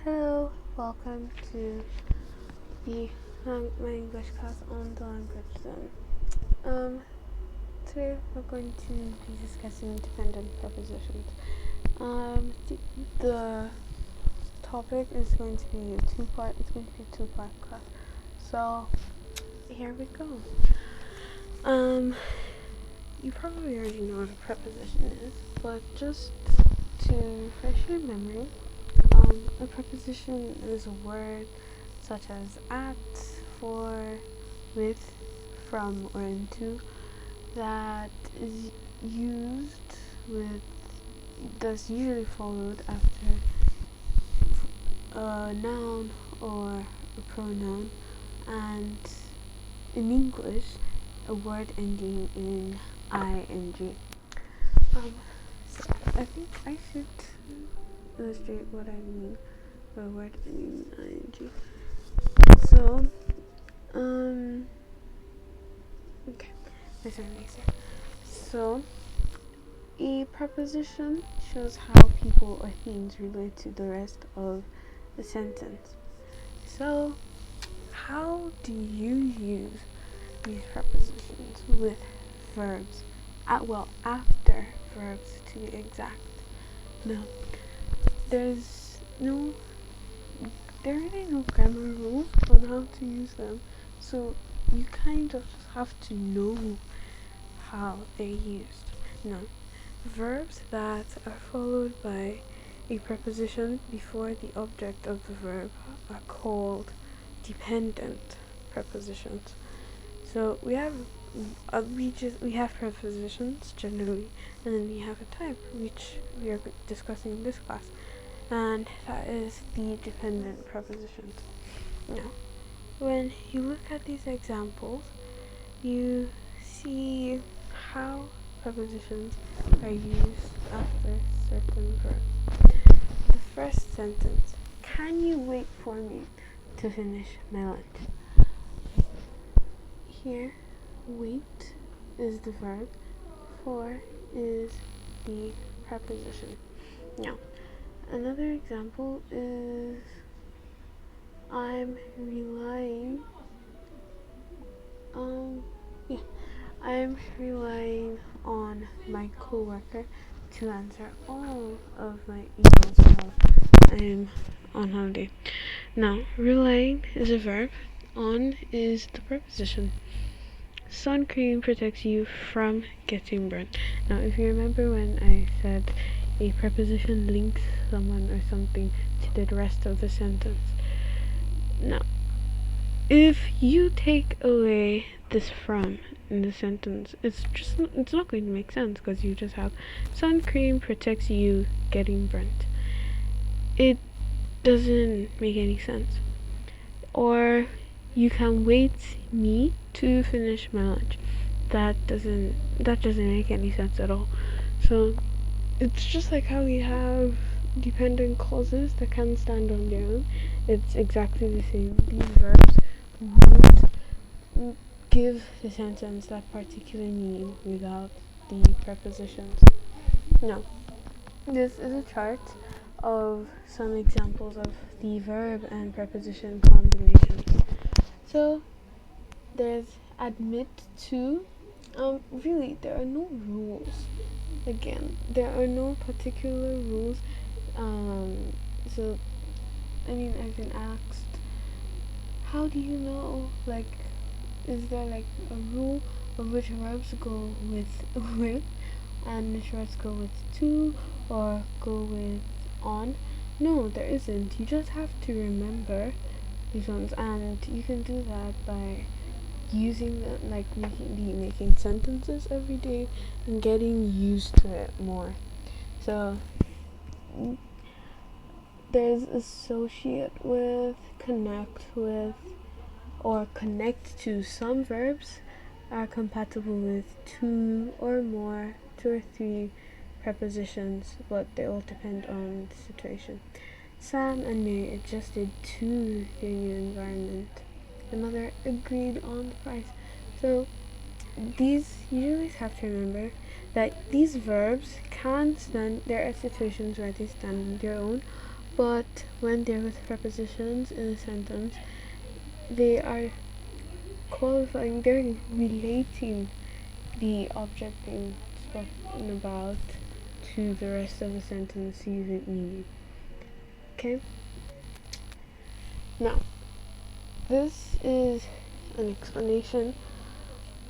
Hello, welcome to my English class on the language zone. Today we're going to be discussing dependent prepositions. The topic is going to be a two-part class. So here we go. You probably already know what a preposition is, but just to refresh your memory, a preposition is a word such as at, for, with, from, or into that is used with, that's usually followed after a noun or a pronoun, and in English, a word ending in ing. So I think I should illustrate what I mean by word ending in ing. So, okay, this one makes sense. So, a preposition shows how people or things relate to the rest of the sentence. So, how do you use these prepositions with verbs? After verbs to be exact. Now, there are really no grammar rules on how to use them, so you kind of just have to know how they're used. Now, verbs that are followed by a preposition before the object of the verb are called dependent prepositions. So we have prepositions generally, and then we have a type which we are discussing in this class, and that is the dependent prepositions. Now, when you look at these examples, you see how prepositions are used after certain verbs. The first sentence: can you wait for me to finish my lunch? Here, wait is the verb, for is the preposition. Now, another example is I'm relying on my coworker to answer all of my emails while I'm on holiday. Now, relying is a verb, on is the preposition. Sun cream protects you from getting burnt. Now, if you remember when I said a preposition links someone or something to the rest of the sentence. Now, if you take away this from in the sentence, it's not going to make sense, because you just have sun cream protects you getting burnt. It doesn't make any sense. Or you can wait me to finish my lunch. That doesn't make any sense at all. So it's just like how we have dependent clauses that can stand on their own. It's exactly the same. These verbs would give the sentence that particular meaning without the prepositions. Now, this is a chart of some examples of the verb and preposition combinations. So there's admit to. Really, there are no rules. Again, there are no particular rules. So, I've been asked, how do you know? Is there a rule of which verbs go with, and which verbs go with to, or go with on? No, there isn't. You just have to remember these ones, and you can do that by using them, making sentences every day and getting used to it more. So there's associate with, connect with, or connect to. Some verbs are compatible with two or three prepositions, but they all depend on the situation. Sam and Mary adjusted to their new environment. Another agreed on the price. So you always have to remember that these verbs can stand. There are situations where they stand on their own, but when they're with prepositions in a sentence, they are qualifying, they're relating the object being spoken about to the rest of the sentence using meaning. Okay? Now, this is an explanation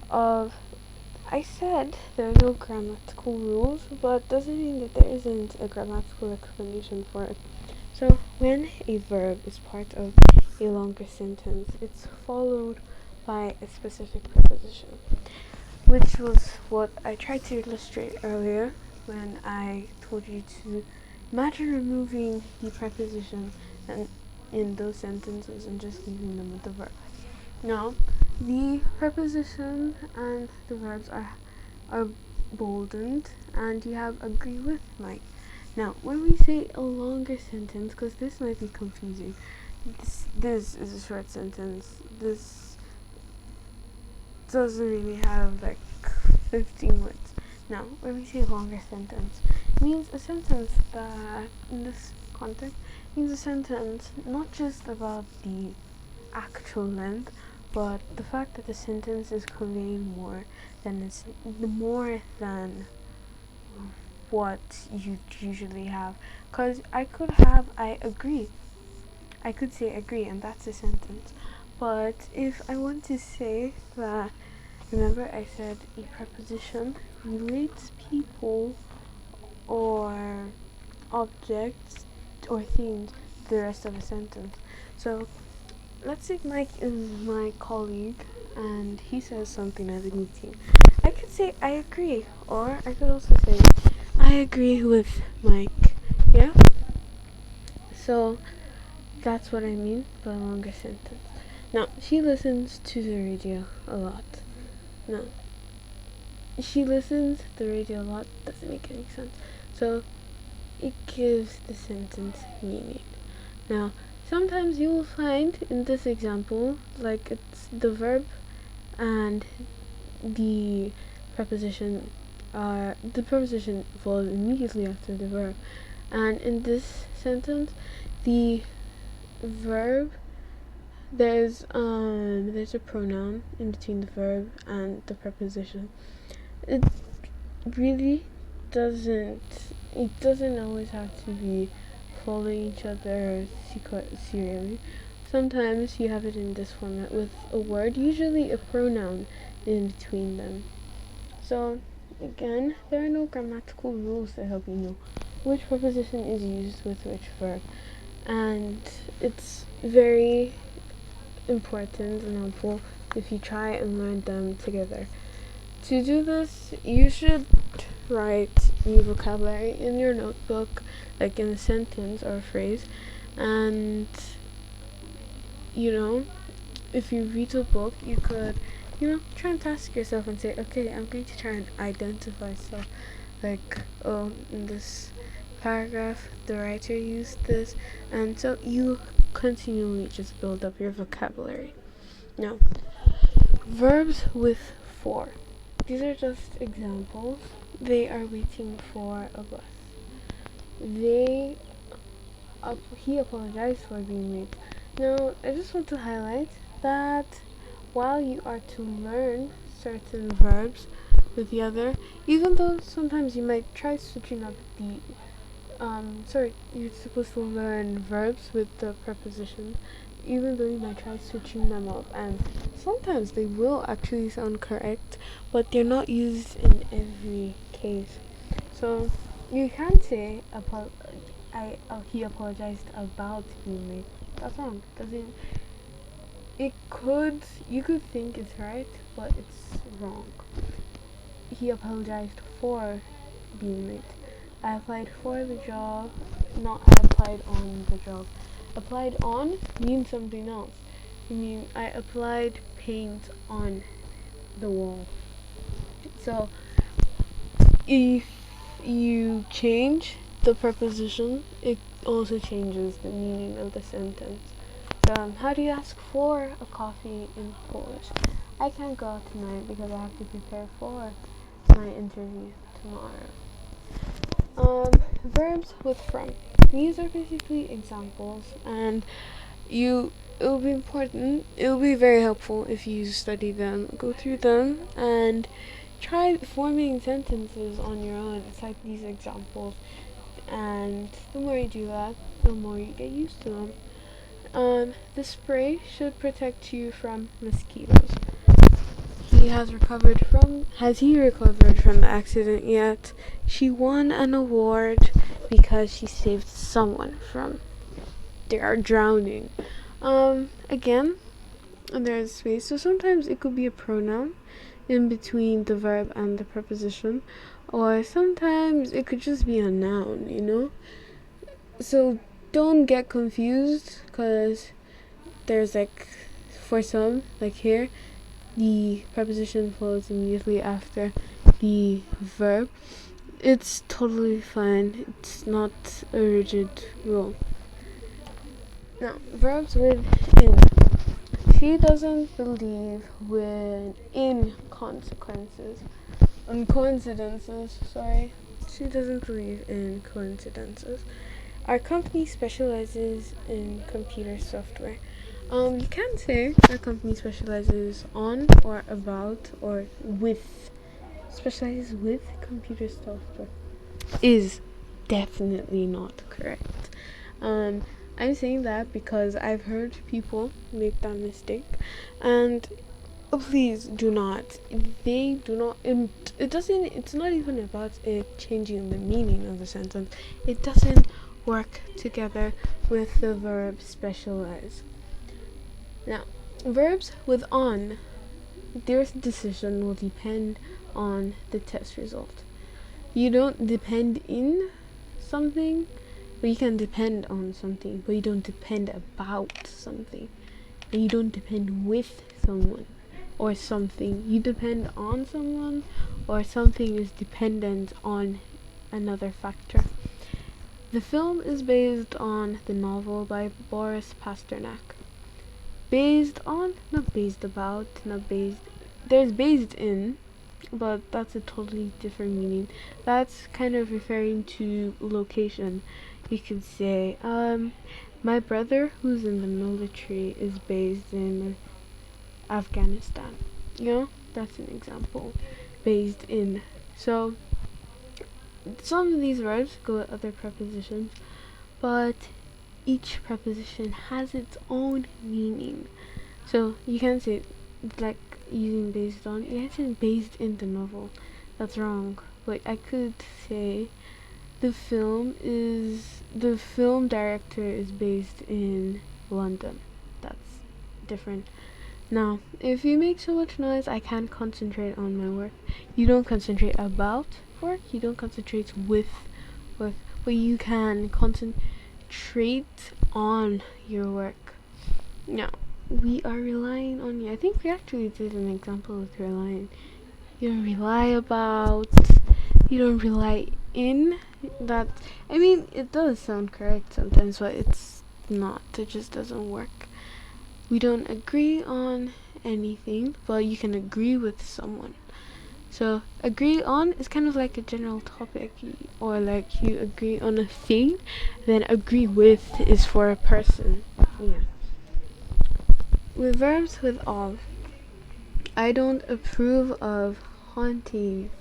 of, I said there are no grammatical rules, but doesn't mean that there isn't a grammatical explanation for it. So, when a verb is part of a longer sentence, it's followed by a specific preposition, which was what I tried to illustrate earlier when I told you to imagine removing the preposition and in those sentences and just leaving them with the verb. Now, the preposition and the verbs are boldened, and you have agree with, might. Now, when we say a longer sentence, because this might be confusing, this is a short sentence. This doesn't really have like 15 words. Now, when we say longer sentence, it means a sentence that, in this context, means a sentence not just about the actual length, but the fact that the sentence is conveying more than what you usually have. Because I could have I agree. I could say agree, and that's a sentence. But if I want to say that, remember I said a preposition relates people or objects or things to the rest of a sentence. So let's say Mike is my colleague and he says something at a meeting. I could say I agree, or I could also say I agree with Mike. Yeah? So that's what I mean by a longer sentence. Now, she listens to the radio a lot. No. She listens to the radio a lot doesn't make any sense. So it gives the sentence meaning. Now, sometimes you will find in this example, like it's the verb and the preposition falls immediately after the verb. And in this sentence, the verb, there's a pronoun in between the verb and the preposition. It really doesn't always have to be following each other serially. Sometimes you have it in this format with a word, usually a pronoun, in between them. So again, there are no grammatical rules that help you know which preposition is used with which verb, and it's very important and helpful if you try and learn them together. To do this, you should write new vocabulary in your notebook, like in a sentence or a phrase, and if you read a book, you could try and task yourself and say, okay, I'm going to try and identify stuff, like, oh, in this paragraph the writer used this, and so you continually just build up your vocabulary. Now, verbs with for. These are just examples. They are waiting for a bus. He apologized for being late. Now, I just want to highlight that while you are to learn certain verbs with the other, even though sometimes you might try switching up you're supposed to learn verbs with the preposition, even though you might try switching them up, and sometimes they will actually sound correct, but they're not used in every case. So you can't say he apologized about being late. That's wrong. You could think it's right, but it's wrong. He apologized for being late. I applied for the job, not I applied on the job. Applied on means something else. You mean I applied paint on the wall. So if you change the preposition, it also changes the meaning of the sentence. So how do you ask for a coffee in Polish? I can't go out tonight because I have to prepare for my interview tomorrow. Verbs with from. these are basically examples, and it will be important, it will be very helpful if you study them, go through them, and try forming sentences on your own. It's like these examples, and the more you do that, the more you get used to them. The spray should protect you from mosquitoes. Has he recovered from the accident yet? She won an award because she saved someone from their drowning. Again, there's space, so sometimes it could be a pronoun in between the verb and the preposition, or sometimes it could just be a noun, So don't get confused, because there's for some, like here, the preposition follows immediately after the verb. It's totally fine. It's not a rigid rule. Now, verbs with in. She doesn't believe in coincidences. Sorry. She doesn't believe in coincidences. Our company specializes in computer software. You can say our company specializes on or about or specializes with computer software. Is definitely not correct. I'm saying that because I've heard people make that mistake, and please do not. They do not. It doesn't. It's not even about it changing the meaning of the sentence. It doesn't work together with the verb specialize. Now, verbs with on, their decision will depend on the test result. You don't depend in something, but you can depend on something, but you don't depend about something. And you don't depend with someone or something. You depend on someone, or something is dependent on another factor. The film is based on the novel by Boris Pasternak. Based on, not based about, not based. There's based in, but that's a totally different meaning. That's kind of referring to location. You could say, my brother who's in the military is based in Afghanistan. That's an example. Based in. So, some of these verbs go with other prepositions, but each preposition has its own meaning. So you can say, like using based on, you can't say based in the novel. That's wrong. But I could say the film director is based in London. That's different. Now, if you make so much noise, I can't concentrate on my work. You don't concentrate about work, you don't concentrate with work, but you can concentrate on your work. Now, we are relying on you. I think we actually did an example with relying. You don't rely about, you don't rely in. That, I mean, it does sound correct sometimes, but it's not. It just doesn't work. We don't agree on anything, but you can agree with someone. So, agree on is kind of like a general topic, or like you agree on a thing, then agree with is for a person. Yeah. With verbs with all, I don't approve of hunting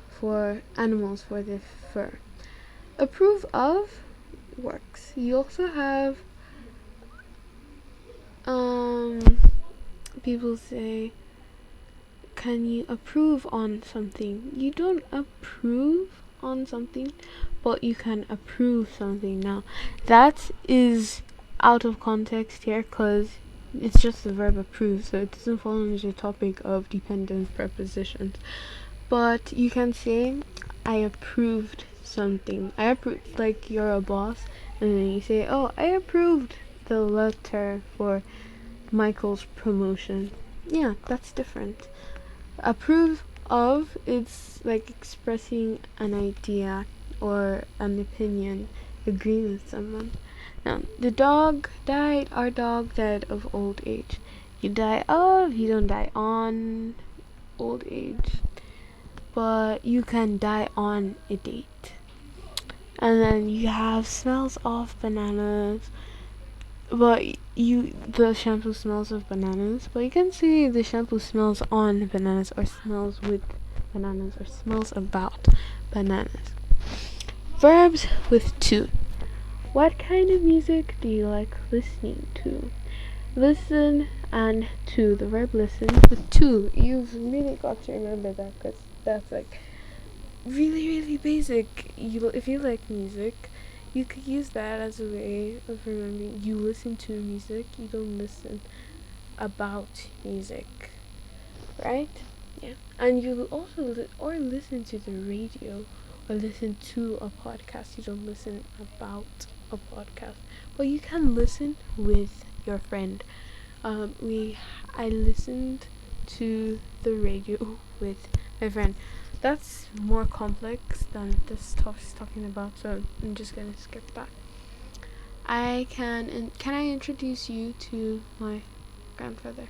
for animals for their fur. Approve of works. You also have people say, can you approve on something? You don't approve on something, but you can approve something. Now, that is out of context here, because it's just the verb approve, so it doesn't fall under the topic of dependent prepositions. But you can say, I approved something. I approved, like you're a boss, and then you say, oh, I approved the letter for Michael's promotion. Yeah, that's different. Approve of, it's like expressing an idea or an opinion, agreeing with someone. Now, our dog died of old age. You die of, you don't die on old age, but you can die on a date. And then you have smells of bananas, but the shampoo smells of bananas, but you can see the shampoo smells on bananas, or smells with bananas, or smells about bananas. Verbs with to. What kind of music do you like listening to? Listen and to. The verb listen with to. You've really got to remember that, because that's like really, really basic. If you like music, you could use that as a way of remembering. You listen to music, you don't listen about music, right? Yeah. And you also listen to the radio, or listen to a podcast. You don't listen about a podcast, but you can listen with your friend. I listened to the radio with my friend. That's more complex than this stuff is talking about, so I'm just gonna skip that. Can I introduce you to my grandfather?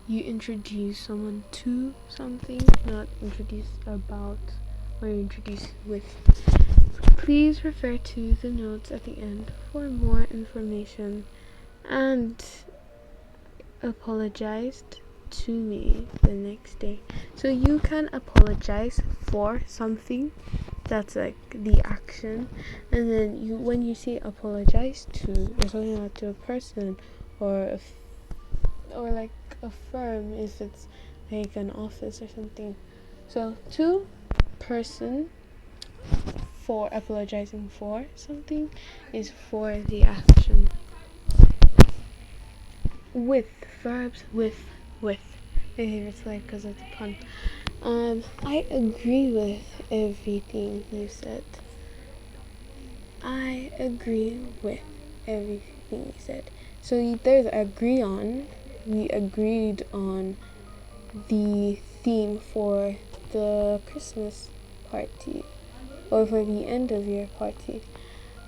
You introduce someone to something, not introduce about, or introduce with. Please refer to the notes at the end for more information, and apologized to me the next day. So you can apologize for something, that's like the action, and then when you say apologize to, you're talking about to a person, or or like a firm, if it's like an office or something. So to person, for apologizing for something, is for the action. With verbs with. My favorite slide because of the pun. I agree with everything you said. I agree with everything you said. So there's agree on. We agreed on the theme for the Christmas party, or for the end of year party.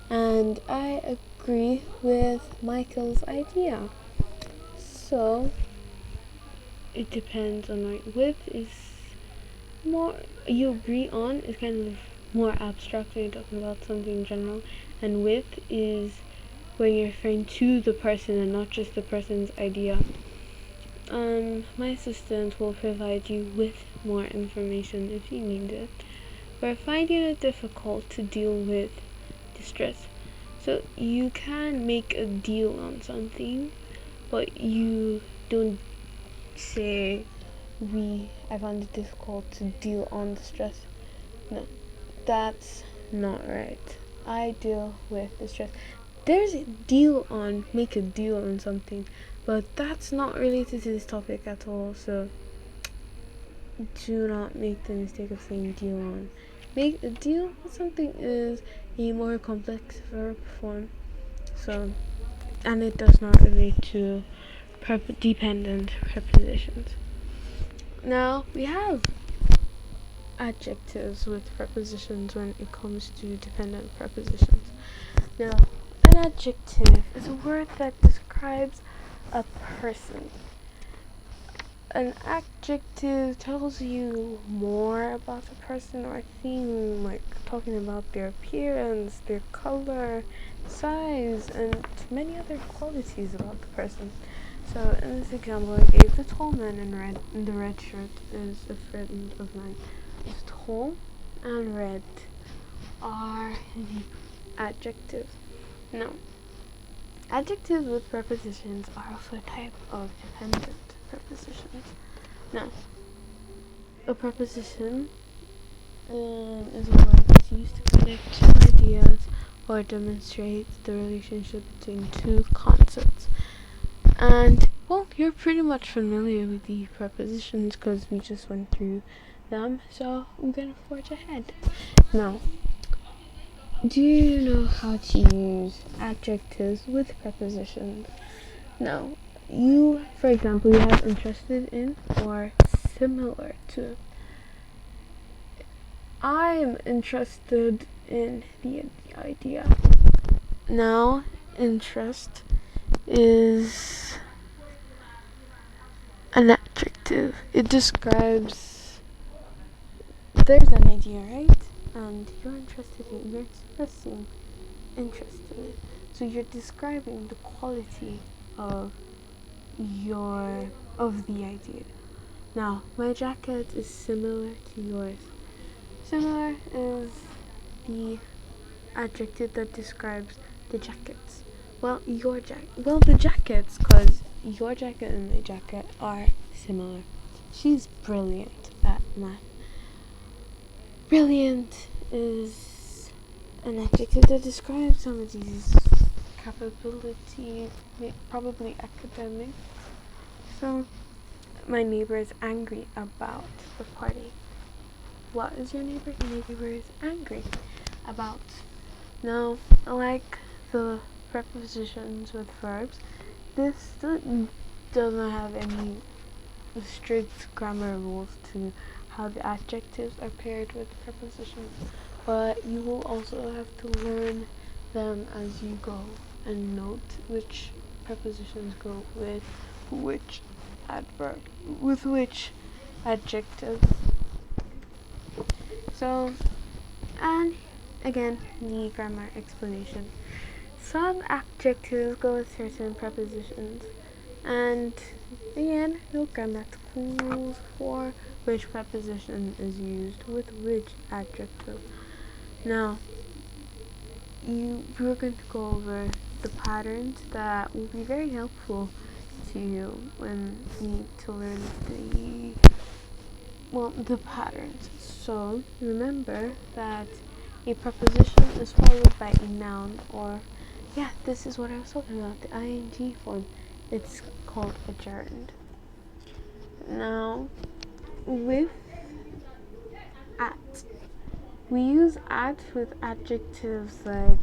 And I agree with Michael's idea. So it depends on, like, with is more, you agree on is kind of more abstract when you're talking about something in general, and with is when you're referring to the person and not just the person's idea. My assistant will provide you with more information if you need it. We're finding it difficult to deal with distress. So you can make a deal on something, but you don't say I found it difficult to deal on the stress. No, that's not right. I deal with the stress. There's a deal on, make a deal on something, but that's not related to this topic at all, so do not make the mistake of saying deal on. Make a deal with something is a more complex verb form, so, and it does not relate to dependent prepositions. Now we have adjectives with prepositions when it comes to dependent prepositions. Now, an adjective is a word that describes a person. An adjective tells you more about a person or thing, like talking about their appearance, their color, size, and many other qualities about the person. So in this example I gave, the tall man in the red shirt is a friend of mine. It's tall and red are the adjectives. Now, adjectives with prepositions are also a type of dependent prepositions. Now, a preposition is a word that's used to connect two ideas or demonstrate the relationship between two concepts. And, well, you're pretty much familiar with the prepositions because we just went through them, so I'm gonna forge ahead. Now, do you know how to use adjectives with prepositions? Now, for example, you have interested in or similar to. I'm interested in the idea. Now, interest is an adjective. It describes, there's an idea, right? and you're interested in, you're expressing interest in it. So you're describing the quality of the idea. Now, my jacket is similar to yours. Similar is the adjective that describes the jackets. Well, the jackets, cause your jacket and my jacket are similar. She's brilliant at math. Brilliant is an adjective that describes somebody's capability, probably academic. So, my neighbor is angry about the party. What is your neighbor? Your neighbor is angry about. Now, like the prepositions with verbs, this doesn't have any strict grammar rules to how the adjectives are paired with prepositions, but you will also have to learn them as you go and note which prepositions go with which adverb, with which adjective. So, and again, the grammar explanation. Some adjectives go with certain prepositions, and again, no grammatical rules for which preposition is used with which adjective. Now, we're going to go over the patterns that will be very helpful to you when you need to learn the patterns. So remember that a preposition is followed by a noun, or this is what I was talking about, the ing form. It's called a gerund. Now, with at, we use at with adjectives like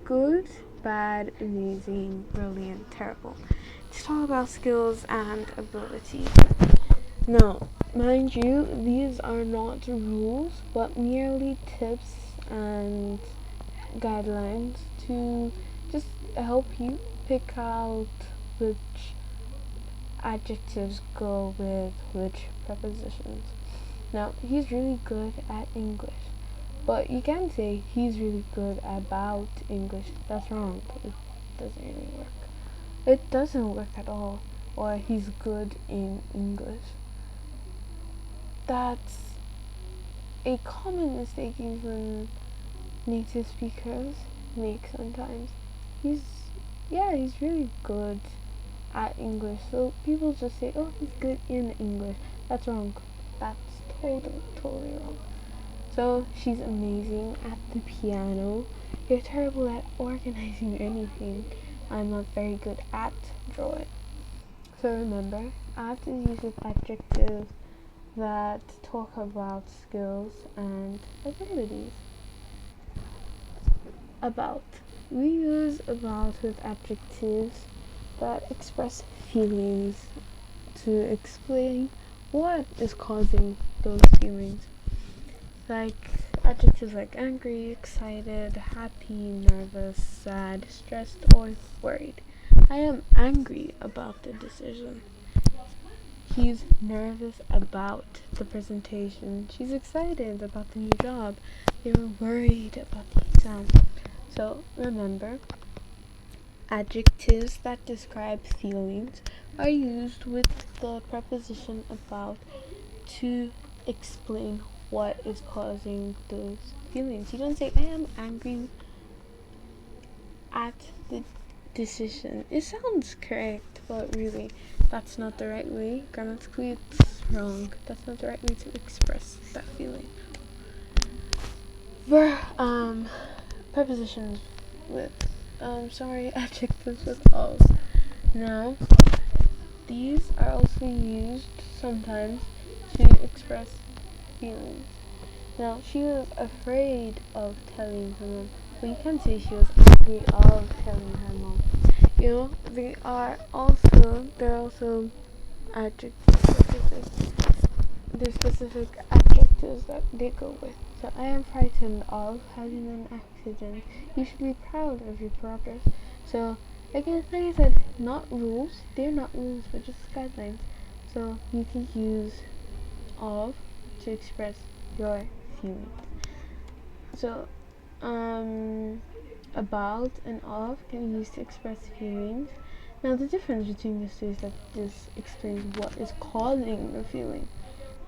good, bad, amazing, brilliant, terrible, to talk about skills and abilities. Now, mind you, these are not rules, but merely tips and guidelines to just help you pick out which adjectives go with which prepositions. Now, he's really good at English, but you can say he's really good about English. That's wrong. It doesn't really work. It doesn't work at all. Or he's good in English. That's a common mistake even native speakers make sometimes. He's really good at English. So people just say, oh, he's good in English. That's wrong. That's totally wrong. So she's amazing at the piano. You're terrible at organizing anything. I'm not very good at drawing. So remember, at is used with adjectives that talk about skills and abilities. About. We use about with adjectives that express feelings to explain what is causing those feelings. Like adjectives like angry, excited, happy, nervous, sad, stressed, or worried. I am angry about the decision. He's nervous about the presentation. She's excited about the new job. They were worried about the exam. So remember, adjectives that describe feelings are used with the preposition about to explain what is causing those feelings. You don't say, I am angry at the decision. It sounds correct, but really, that's not the right way. Grammatically, it's wrong. That's not the right way to express that feeling. Prepositions with, adjectives with of. Now, these are also used sometimes to express feelings. Now, she was afraid of telling her mom. Well, you can say she was angry of telling her mom. You know, there are also adjectives. There's specific adjectives that they go with. So, I am frightened of having an accident. You should be proud of your progress. So, again, like I said, not rules. They're not rules, but just guidelines. So, you can use of to express your feelings. So, about and of can be used to express feelings. Now, the difference between these two is that this explains what is causing the feeling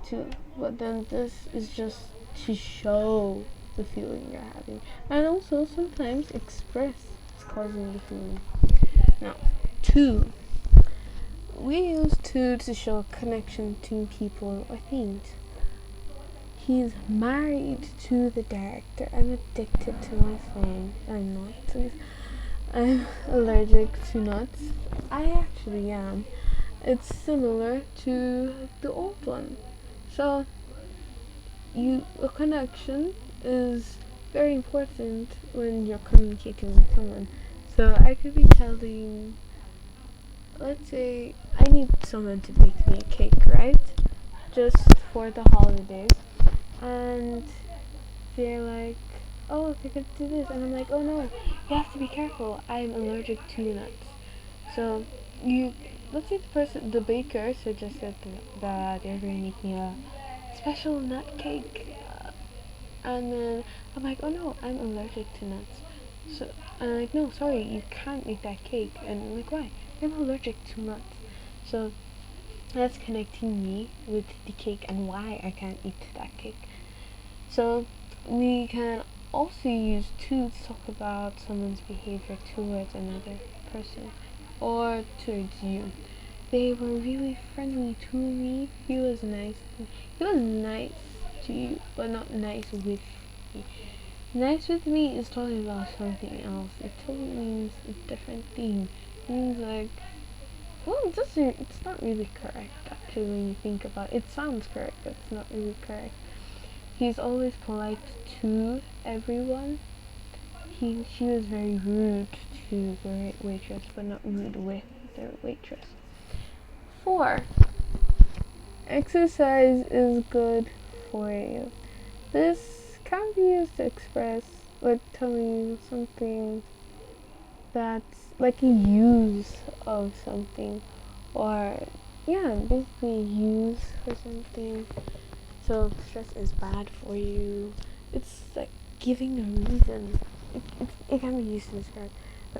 too, but then this is just to show the feeling you're having, and also sometimes express what's causing the feeling. Now, to. We use to show a connection between people or things. He's married to the director. I'm addicted to my phone. I'm not. I'm allergic to nuts. I actually am. It's similar to the old one. So, a connection is very important when you're communicating with someone. So I could be telling, let's say, I need someone to bake me a cake, right? Just for the holidays. And they're like, oh, if I could do this. And I'm like, oh no, you have to be careful. I'm allergic to nuts. So, let's say the baker suggested that they're going to make me a special nut cake. And then I'm like, oh no, I'm allergic to nuts. So, and I'm like, no, sorry, you can't make that cake. And I'm like, why? I'm allergic to nuts. So, that's connecting me with the cake and why I can't eat that cake. So, we can also use to talk about someone's behavior towards another person or towards you. They were really friendly to me. He was nice. He was nice to you, but not nice with me. Nice with me is talking about something else. It totally means a different thing. It means like, well, it's not really correct actually when you think about it. It sounds correct, but it's not really correct. He's always polite to everyone. She was very rude to the waitress, but not rude with the waitress. 4. Exercise is good for you. This can be used to express, like telling you something that's like a use of something, or basically use for something. So stress is bad for you. It's like giving a reason. It can be used to describe.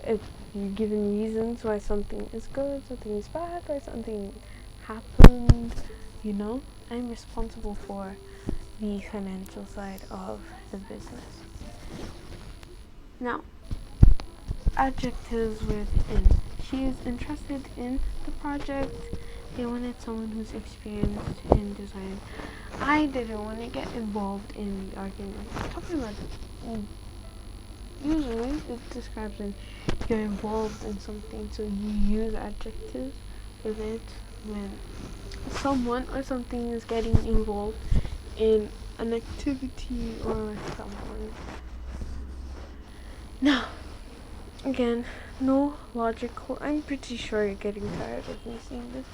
If you're given reasons why something is good, something is bad, why something happened, I'm responsible for the financial side of the business. Now, adjectives with in. She is interested in the project. They wanted someone who's experienced in design. I didn't want to get involved in the argument. Talking about usually it describes when you're involved in something, so you use adjectives with it when someone or something is getting involved in an activity or someone. Now, again, no logical. I'm pretty sure you're getting tired of me seeing this,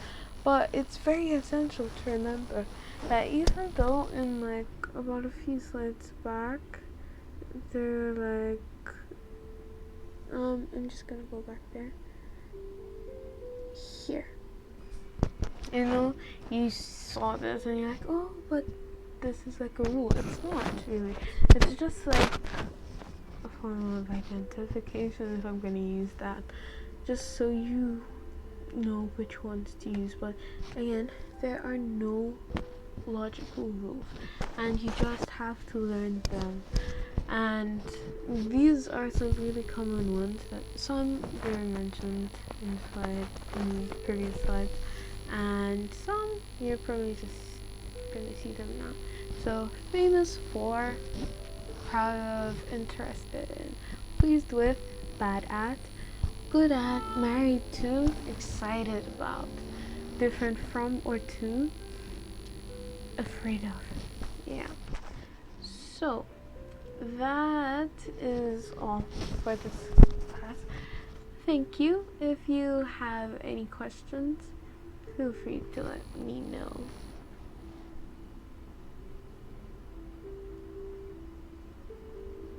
but it's very essential to remember that even though in like about a few slides back, they're like, I'm just gonna go back there. Here. You saw this and you're like, oh, but this is like a rule. It's not really. It's just like a form of identification, if I'm gonna use that, just so you know which ones to use. But again, there are no logical rules, and you just have to learn them. And these are some really common ones that some were mentioned in previous slides, and some you're probably just gonna see them now. So, famous for, proud of, interested in, pleased with, bad at, good at, married to, excited about, different from or to, afraid of. Yeah. So, that is all for this class. Thank you. If you have any questions, feel free to let me know.